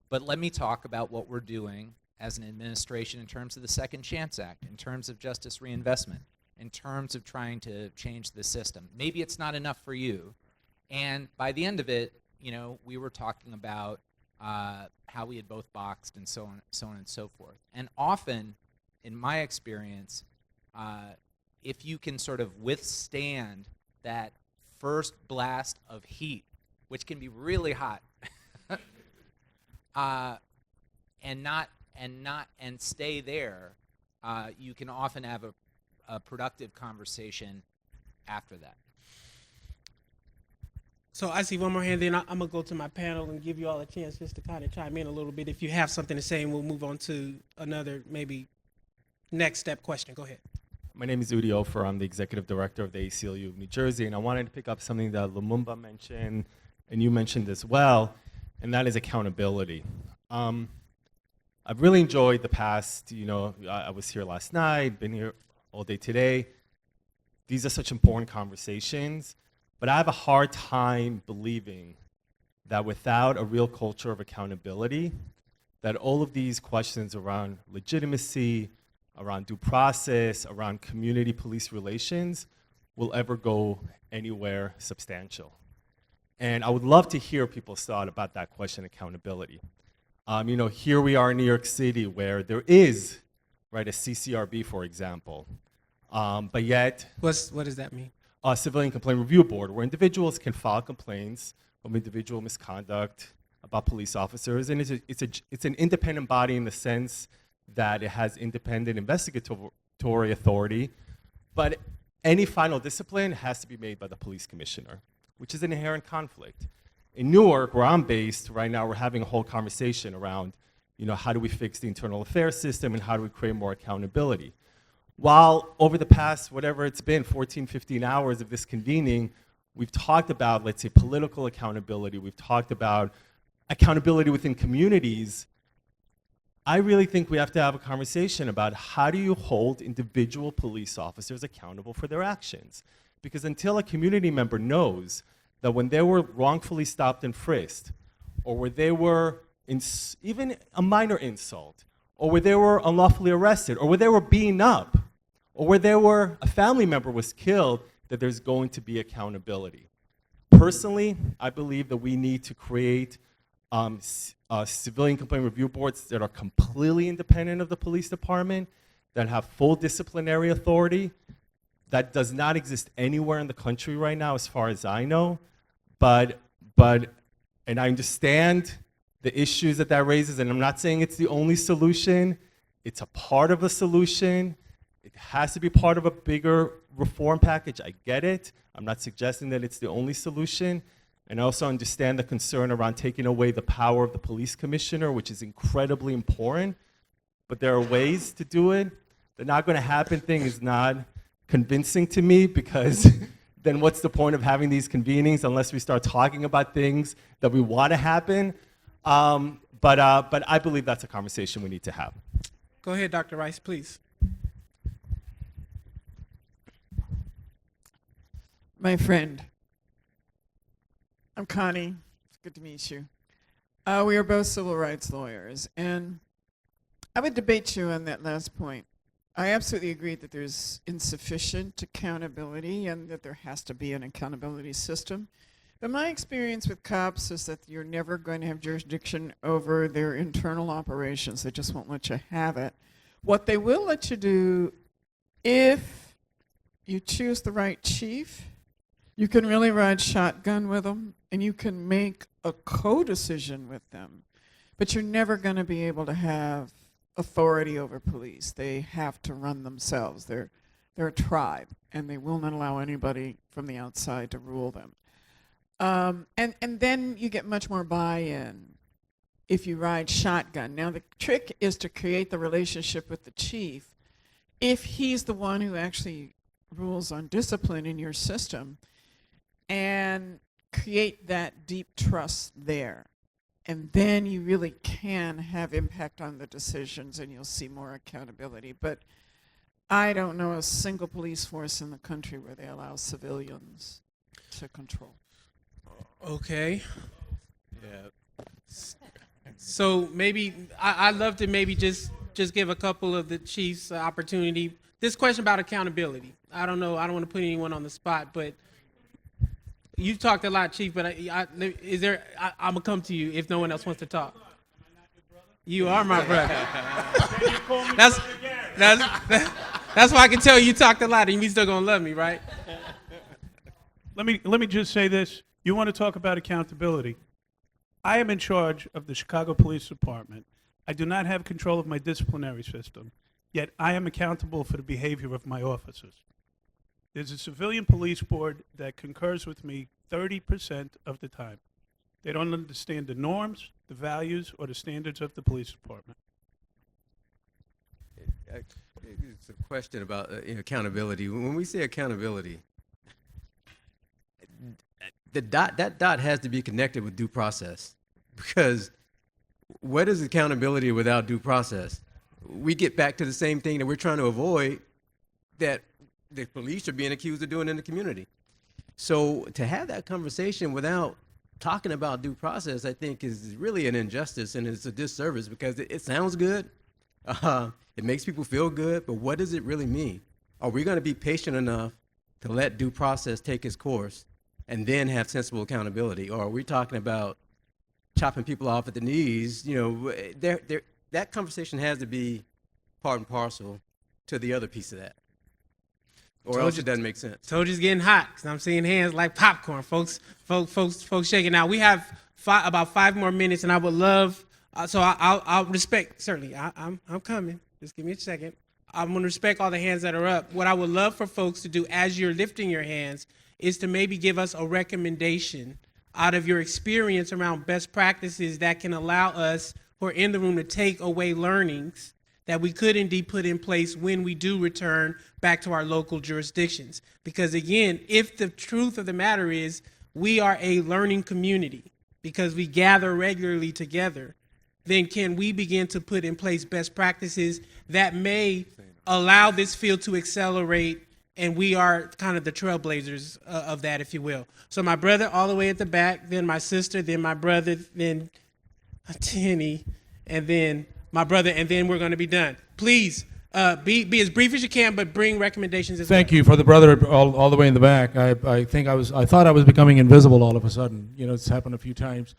But let me talk about what we're doing as an administration in terms of the Second Chance Act, in terms of justice reinvestment, in terms of trying to change the system. Maybe it's not enough for you. And by the end of it, we were talking about how we had both boxed and so on and so forth. And often, in my experience, if you can sort of withstand that first blast of heat, which can be really hot, and stay there, you can often have a productive conversation after that. So I see one more hand, then I'm going to go to my panel and give you all a chance just to kind of chime in a little bit. If you have something to say, and we'll move on to another maybe next step question. Go ahead. My name is Udi Ofer. I'm the executive director of the ACLU of New Jersey, and I wanted to pick up something that Lumumba mentioned, and you mentioned as well, and that is accountability. I've really enjoyed the past, I was here last night, been here all day today. These are such important conversations, but I have a hard time believing that without a real culture of accountability, that all of these questions around legitimacy, around due process, around community police relations will ever go anywhere substantial. And I would love to hear people's thought about that question, accountability. Here we are in New York City where there is, right, a CCRB, for example, but yet— What does that mean? A Civilian Complaint Review Board, where individuals can file complaints of individual misconduct about police officers, and it's an independent body in the sense that it has independent investigatory authority, but any final discipline has to be made by the police commissioner, which is an inherent conflict. In Newark, where I'm based, right now we're having a whole conversation around, how do we fix the internal affairs system and how do we create more accountability? While over the past, whatever it's been, 14, 15 hours of this convening, we've talked about, let's say, political accountability, we've talked about accountability within communities, I really think we have to have a conversation about how do you hold individual police officers accountable for their actions? Because until a community member knows that when they were wrongfully stopped and frisked, or where they were even a minor insult, or where they were unlawfully arrested, or where they were beaten up, or where a family member was killed, that there's going to be accountability. Personally, I believe that we need to create civilian complaint review boards that are completely independent of the police department, that have full disciplinary authority. That does not exist anywhere in the country right now, as far as I know. But and I understand the issues that raises, and I'm not saying it's the only solution. It's a part of a solution. It has to be part of a bigger reform package. I get it. I'm not suggesting that it's the only solution. And I also understand the concern around taking away the power of the police commissioner, which is incredibly important. But there are ways to do it. The not going to happen thing is not convincing to me, because then what's the point of having these convenings unless we start talking about things that we want to happen? But I believe that's a conversation we need to have. Go ahead, Dr. Rice, please. My friend, I'm Connie. It's good to meet you. We are both civil rights lawyers, and I would debate you on that last point. I absolutely agree that there's insufficient accountability and that there has to be an accountability system. But my experience with cops is that you're never going to have jurisdiction over their internal operations. They just won't let you have it. What they will let you do, if you choose the right chief, you can really ride shotgun with them, and you can make a co-decision with them. But you're never going to be able to have authority over police. They have to run themselves. They're a tribe, and they will not allow anybody from the outside to rule them. And then you get much more buy-in if you ride shotgun. Now, the trick is to create the relationship with the chief. If he's the one who actually rules on discipline in your system, and create that deep trust there. And then you really can have impact on the decisions, and you'll see more accountability. But I don't know a single police force in the country where they allow civilians to control. Okay. Yeah. So maybe I'd love to maybe just give a couple of the chiefs an opportunity. This question about accountability. I don't know. I don't want to put anyone on the spot, but you've talked a lot, Chief. But I'm gonna come to you if no one else wants to talk. You are my brother. That's why I can tell you talked a lot, and you still gonna love me, right? Let me just say this. You want to talk about accountability? I am in charge of the Chicago Police Department. I do not have control of my disciplinary system, yet I am accountable for the behavior of my officers. There's a civilian police board that concurs with me 30% of the time. They don't understand the norms, the values, or the standards of the police department. It's a question about accountability. When we say accountability, that dot has to be connected with due process, because what is accountability without due process? We get back to the same thing that we're trying to avoid, that the police are being accused of doing in the community. So to have that conversation without talking about due process, I think is really an injustice, and it's a disservice, because it sounds good. It makes people feel good, but what does it really mean? Are we going to be patient enough to let due process take its course and then have sensible accountability? Or are we talking about chopping people off at the knees? That conversation has to be part and parcel to the other piece of that, or else it doesn't make sense. Told you it's getting hot, because I'm seeing hands like popcorn, folks shaking. Now we have about 5 more minutes, and I would love. So I'll respect, certainly. I'm coming. Just give me a second. I'm going to respect all the hands that are up. What I would love for folks to do as you're lifting your hands is to maybe give us a recommendation out of your experience around best practices that can allow us who are in the room to take away learnings that we could indeed put in place when we do return back to our local jurisdictions. Because again, if the truth of the matter is we are a learning community because we gather regularly together, then can we begin to put in place best practices that may allow this field to accelerate, and we are kind of the trailblazers of that, if you will. So my brother all the way at the back, then my sister, then my brother, then Tenny, and then my brother, and then we're going to be done. Please be as brief as you can, but bring recommendations as Thank well. you for the brother all the way in the back. I thought I was becoming invisible all of a sudden. You know, it's happened a few times.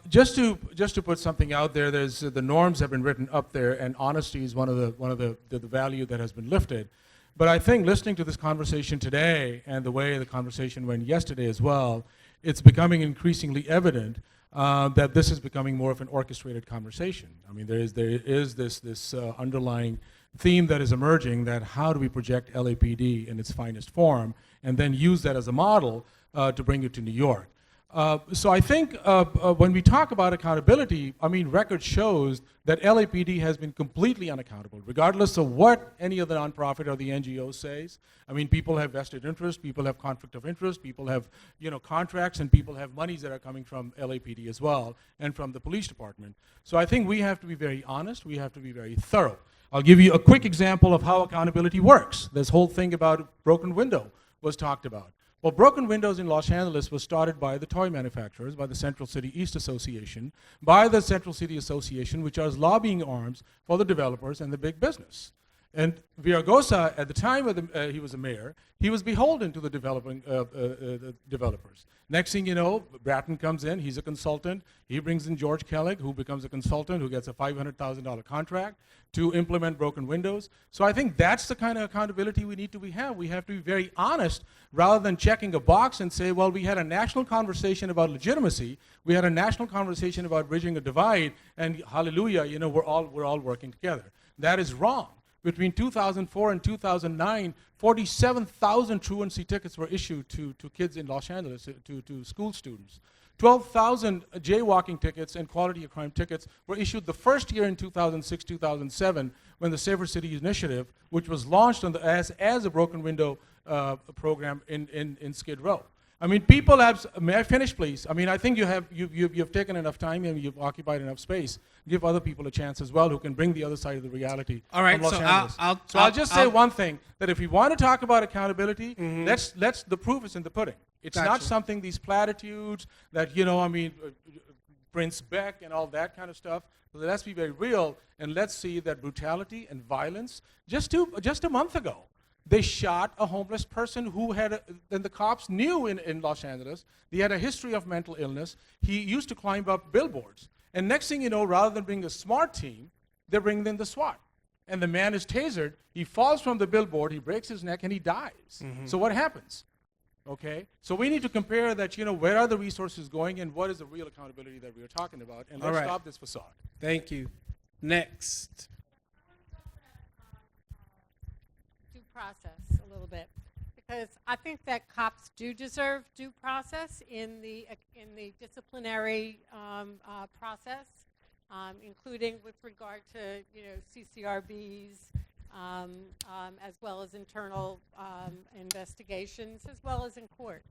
Just to put something out there, there's the norms have been written up there, and honesty is one of the value that has been lifted. But I think listening to this conversation today and the way the conversation went yesterday as well, it's becoming increasingly evident that this is becoming more of an orchestrated conversation. I mean, there is this underlying theme that is emerging, that how do we project LAPD in its finest form and then use that as a model to bring it to New York. So I think when we talk about accountability, I mean, record shows that LAPD has been completely unaccountable, regardless of what any of the nonprofit or the NGO says. I mean, people have vested interest, people have conflict of interest, people have, you know, contracts, and people have monies that are coming from LAPD as well, and from the police department. So I think we have to be very honest, we have to be very thorough. I'll give you a quick example of how accountability works. This whole thing about broken window was talked about. Well, broken windows in Los Angeles was started by the toy manufacturers, by the Central City East Association, by the Central City Association, which are lobbying arms for the developers and the big business. And Villaraigosa, at the time he was a mayor, he was beholden to the developers. Next thing you know, Bratton comes in, he's a consultant. He brings in George Kellick, who becomes a consultant, who gets a $500,000 contract to implement broken windows. So I think that's the kind of accountability we need to have. We have to be very honest, rather than checking a box and say, well, we had a national conversation about legitimacy, we had a national conversation about bridging a divide, and hallelujah, you know, we're all working together. That is wrong. Between 2004 and 2009, 47,000 truancy tickets were issued to kids in Los Angeles, to school students. 12,000 jaywalking tickets and quality of crime tickets were issued the first year in 2006, 2007, when the Safer City Initiative, which was launched on as a broken window program in Skid Row. I mean, people have, may I finish, please? I mean, I think you've taken enough time and you've occupied enough space. Give other people a chance as well who can bring the other side of the reality. All right, from Los Angeles. I'll just say one thing, that if we want to talk about accountability, the proof is in the pudding. It's not something, these platitudes that, you know, I mean, Prince Beck and all that kind of stuff. So let's be very real, and let's see that brutality and violence, just a month ago, they shot a homeless person who had, and the cops knew in Los Angeles, he had a history of mental illness. He used to climb up billboards. And next thing you know, rather than bring a SMART team, they bring in the SWAT. And the man is tasered, he falls from the billboard, he breaks his neck, and he dies. So what happens? Okay? So we need to compare that, you know, where are the resources going and what is the real accountability that we are talking about, and let's stop this facade. Thank you. Next. Process a little bit, because I think that cops do deserve due process in the disciplinary process, including with regard to, you know, CCRBs, as well as internal investigations, as well as in court.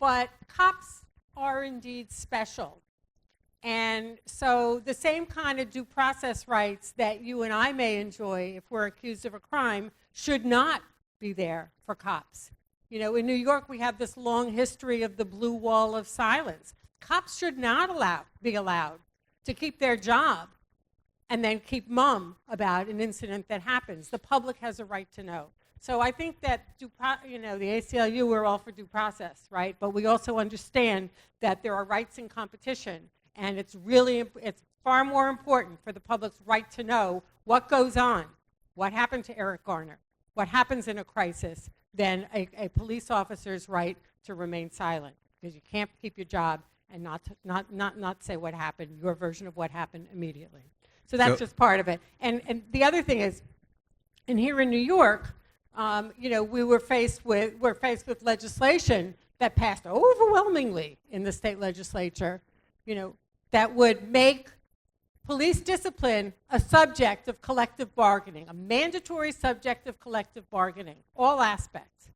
But cops are indeed special. And so the same kind of due process rights that you and I may enjoy if we're accused of a crime should not be there for cops. You know, in New York, we have this long history of the blue wall of silence. Cops should not be allowed to keep their job and then keep mum about an incident that happens. The public has a right to know. So I think that, you know, the ACLU, we're all for due process, right? But we also understand that there are rights in competition, and it's far more important for the public's right to know what goes on, what happened to Eric Garner, what happens in a crisis, than a police officer's right to remain silent, because you can't keep your job and not say what happened, your version of what happened immediately. So that's just part of it. And the other thing is, and here in New York, you know, we're faced with legislation that passed overwhelmingly in the state legislature, you know, that would make police discipline a subject of collective bargaining, a mandatory subject of collective bargaining, all aspects.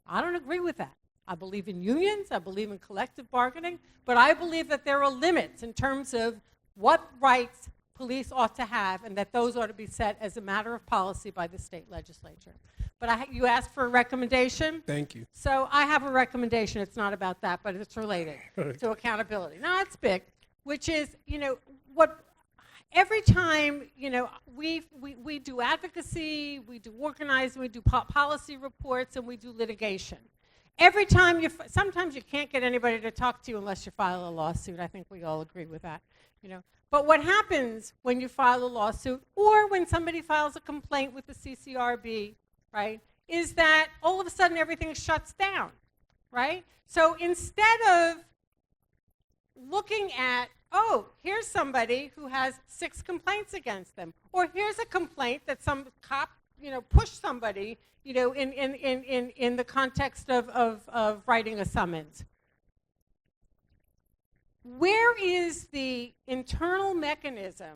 I don't agree with that. I believe in unions, I believe in collective bargaining, but I believe that there are limits in terms of what rights police ought to have, and that those ought to be set as a matter of policy by the state legislature. But you asked for a recommendation? Thank you. So I have a recommendation. It's not about that, but it's related to accountability. No, it's big. which is, what every time, we do advocacy, we do organizing, we do policy reports, and we do litigation. Every time sometimes you can't get anybody to talk to you unless you file a lawsuit. I think we all agree with that, But what happens when you file a lawsuit or when somebody files a complaint with the CCRB, right, is that all of a sudden everything shuts down, right? So instead of looking at, oh, here's somebody who has 6 complaints against them, or here's a complaint that some cop, pushed somebody, in the context of writing a summons. Where is the internal mechanism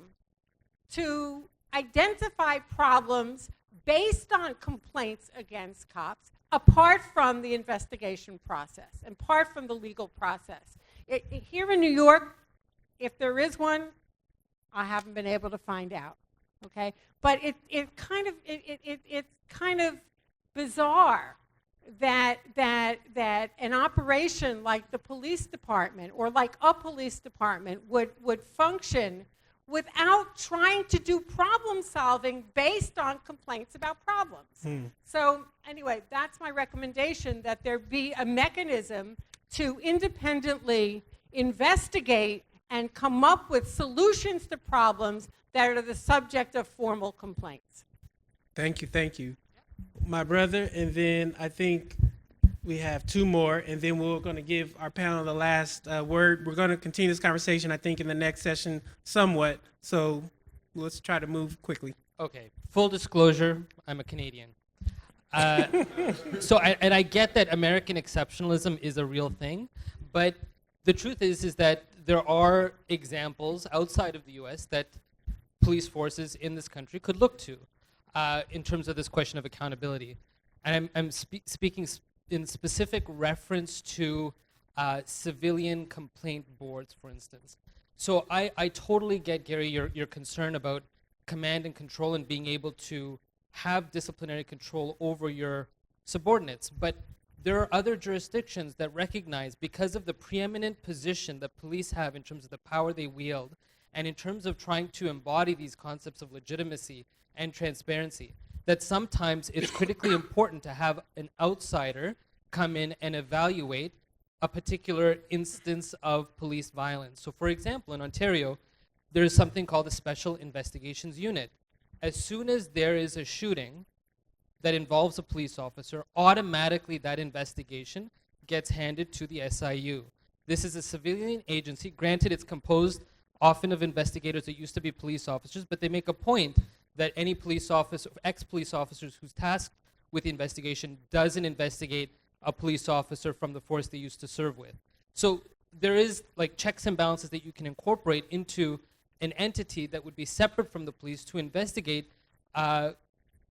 to identify problems based on complaints against cops, apart from the investigation process, and apart from the legal process? Here in New York, if there is one, I haven't been able to find out. Okay, but it's kind of bizarre that an operation like the police department or like a police department would function without trying to do problem solving based on complaints about problems. So anyway, that's my recommendation, that there be a mechanism to independently investigate and come up with solutions to problems that are the subject of formal complaints. Thank you. My brother, and then I think we have 2 more, and then we're going to give our panel the last word. We're going to continue this conversation, I think, in the next session somewhat, so let's try to move quickly. Okay, full disclosure, I'm a Canadian. And I get that American exceptionalism is a real thing, but the truth is that there are examples outside of the US that police forces in this country could look to in terms of this question of accountability. And I'm speaking in specific reference to civilian complaint boards, for instance. So I totally get, Gary, your concern about command and control and being able to have disciplinary control over your subordinates. But there are other jurisdictions that recognize, because of the preeminent position that police have in terms of the power they wield, and in terms of trying to embody these concepts of legitimacy and transparency, that sometimes it's critically important to have an outsider come in and evaluate a particular instance of police violence. So for example, in Ontario, there's something called the Special Investigations Unit. As soon as there is a shooting that involves a police officer, automatically that investigation gets handed to the SIU. This is a civilian agency. Granted, it's composed often of investigators that used to be police officers, but they make a point that any police officer, ex-police officers who's tasked with the investigation doesn't investigate a police officer from the force they used to serve with. So there is like checks and balances that you can incorporate into an entity that would be separate from the police to investigate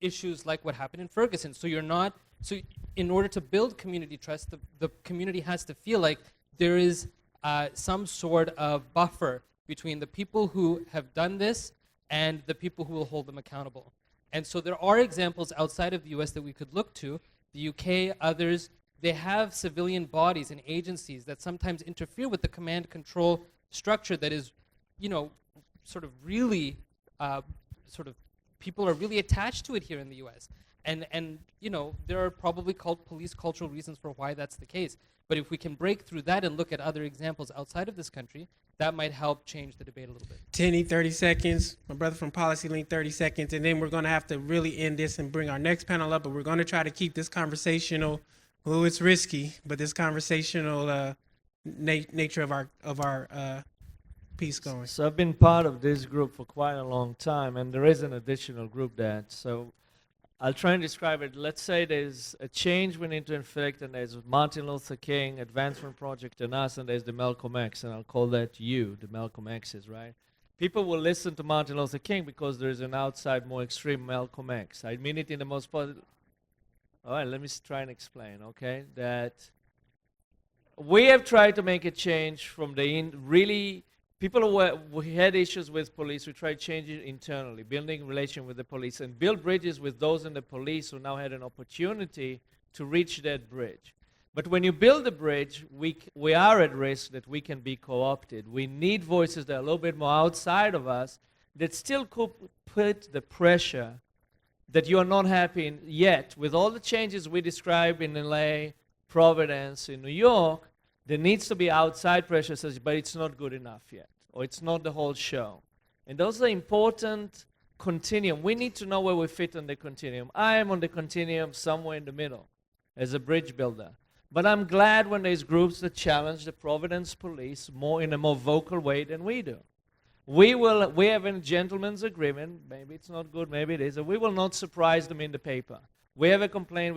issues like what happened in Ferguson. So in order to build community trust, the community has to feel like there is some sort of buffer between the people who have done this and the people who will hold them accountable. And so there are examples outside of the US that we could look to. The UK, others, they have civilian bodies and agencies that sometimes interfere with the command control structure that is, sort of really, people are really attached to it here in the US. And there are probably police cultural reasons for why that's the case. But if we can break through that and look at other examples outside of this country, that might help change the debate a little bit. Tenny, 30 seconds. My brother from Policy Link, 30 seconds. And then we're going to have to really end this and bring our next panel up. But we're going to try to keep this conversational. Oh, it's risky, but this conversational nature of our piece going. So I've been part of this group for quite a long time, and there is an additional group so I'll try and describe it. Let's say there's a change we need to inflict, and there's Martin Luther King, Advancement Project, and us, and there's the Malcolm X, and I'll call that you, the Malcolm X's, right? People will listen to Martin Luther King because there's an outside, more extreme Malcolm X. I mean it in the most positive. All right, let me try and explain, okay? That we have tried to make a change from really, people who had issues with police, we tried changing internally, building relation with the police, and build bridges with those in the police who now had an opportunity to reach that bridge. But when you build a bridge, we are at risk that we can be co-opted. We need voices that are a little bit more outside of us that still could put the pressure that you are not happy in yet. With all the changes we described in LA, Providence, in New York, there needs to be outside pressure, but it's not good enough yet, or it's not the whole show. And those are important continuum. We need to know where we fit on the continuum. I am on the continuum somewhere in the middle as a bridge builder. But I'm glad when there's groups that challenge the Providence police in a more vocal way than we do. We have a gentleman's agreement. Maybe it's not good, maybe it is. And we will not surprise them in the paper. We have a complaint,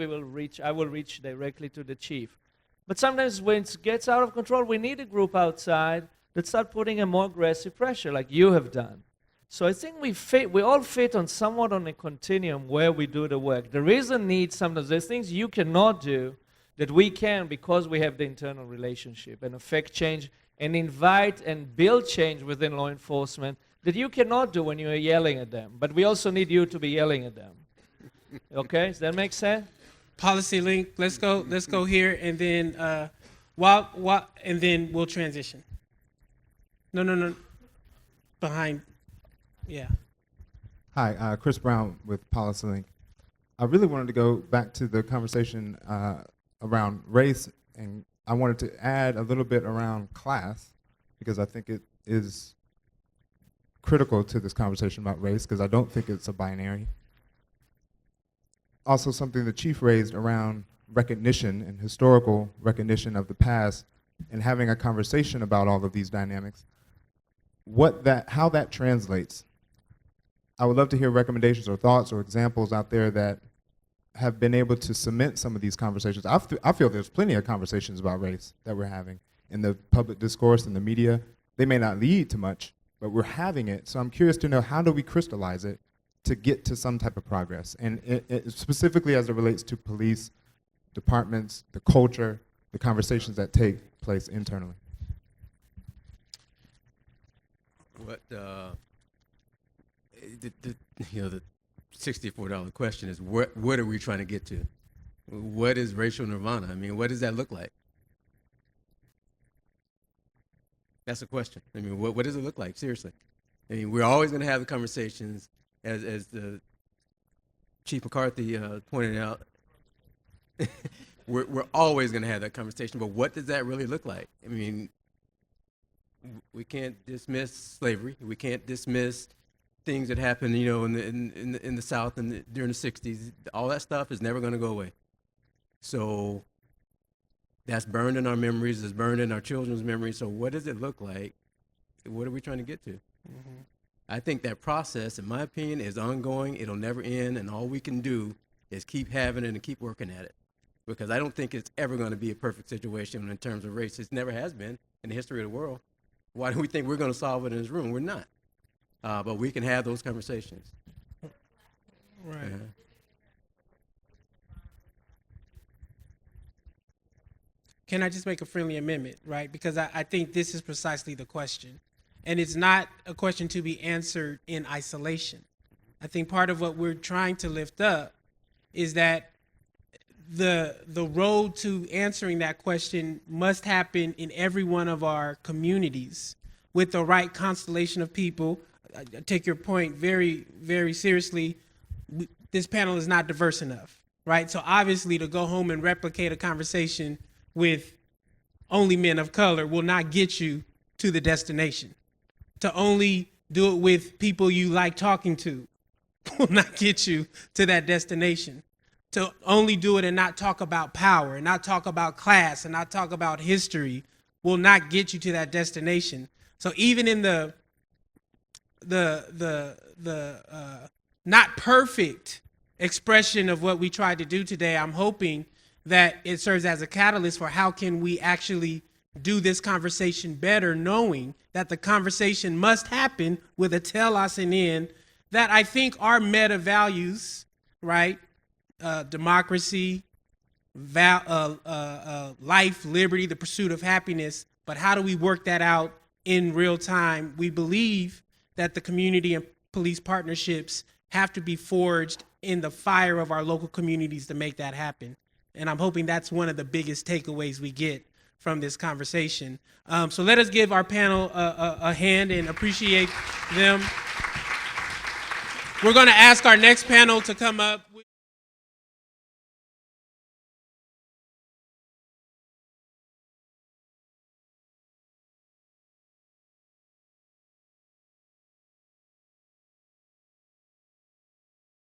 I will reach directly to the chief. But sometimes when it gets out of control, we need a group outside that start putting a more aggressive pressure like you have done. So I think we all fit on somewhat on a continuum where we do the work. There is a need sometimes. There's things you cannot do that we can because we have the internal relationship and affect change and invite and build change within law enforcement that you cannot do when you are yelling at them. But we also need you to be yelling at them. Okay, does that make sense? Policy link. Let's go here, and then and then we'll transition. No. Behind. Yeah. Hi, Chris Brown with Policy Link. I really wanted to go back to the conversation around race, and I wanted to add a little bit around class, because I think it is critical to this conversation about race, because I don't think it's a binary. Also, something the chief raised around recognition and historical recognition of the past, and having a conversation about all of these dynamics. How that translates. I would love to hear recommendations or thoughts or examples out there that have been able to cement some of these conversations. I feel there's plenty of conversations about race that we're having in the public discourse and the media. They may not lead to much, but we're having it. So I'm curious to know, how do we crystallize it to get to some type of progress? And specifically as it relates to police departments, the culture, the conversations that take place internally. What the $64 question is, what are we trying to get to? What is racial nirvana? I mean, what does that look like? That's a question. I mean, what does it look like? Seriously. I mean, we're always going to have the conversations, as the Chief McCarthy pointed out. we're always going to have that conversation, but what does that really look like? I mean, we can't dismiss slavery. We can't dismiss things that happened, in the South and during the '60s. All that stuff is never going to go away. So that's burned in our memories. It's burned in our children's memories. So what does it look like? What are we trying to get to? Mm-hmm. I think that process, in my opinion, is ongoing. It'll never end, and all we can do is keep having it and keep working at it. Because I don't think it's ever going to be a perfect situation in terms of race. It never has been in the history of the world. Why do we think we're going to solve it in this room? We're not. But we can have those conversations. Right. Can I just make a friendly amendment, right? Because I think this is precisely the question. And it's not a question to be answered in isolation. I think part of what we're trying to lift up is that the road to answering that question must happen in every one of our communities with the right constellation of people. I take your point very, very seriously. This panel is not diverse enough, right? So obviously to go home and replicate a conversation with only men of color will not get you to the destination. To only do it with people you like talking to will not get you to that destination. To only do it and not talk about power and not talk about class and not talk about history will not get you to that destination. So even in the not perfect expression of what we tried to do today, I'm hoping that it serves as a catalyst for how can we actually do this conversation better, knowing that the conversation must happen with a telos and in that I think are meta values, right? Democracy, life, liberty, the pursuit of happiness. But how do we work that out in real time? We believe that the community and police partnerships have to be forged in the fire of our local communities to make that happen. And I'm hoping that's one of the biggest takeaways we get from this conversation. So let us give our panel a hand and appreciate them. We're going to ask our next panel to come up.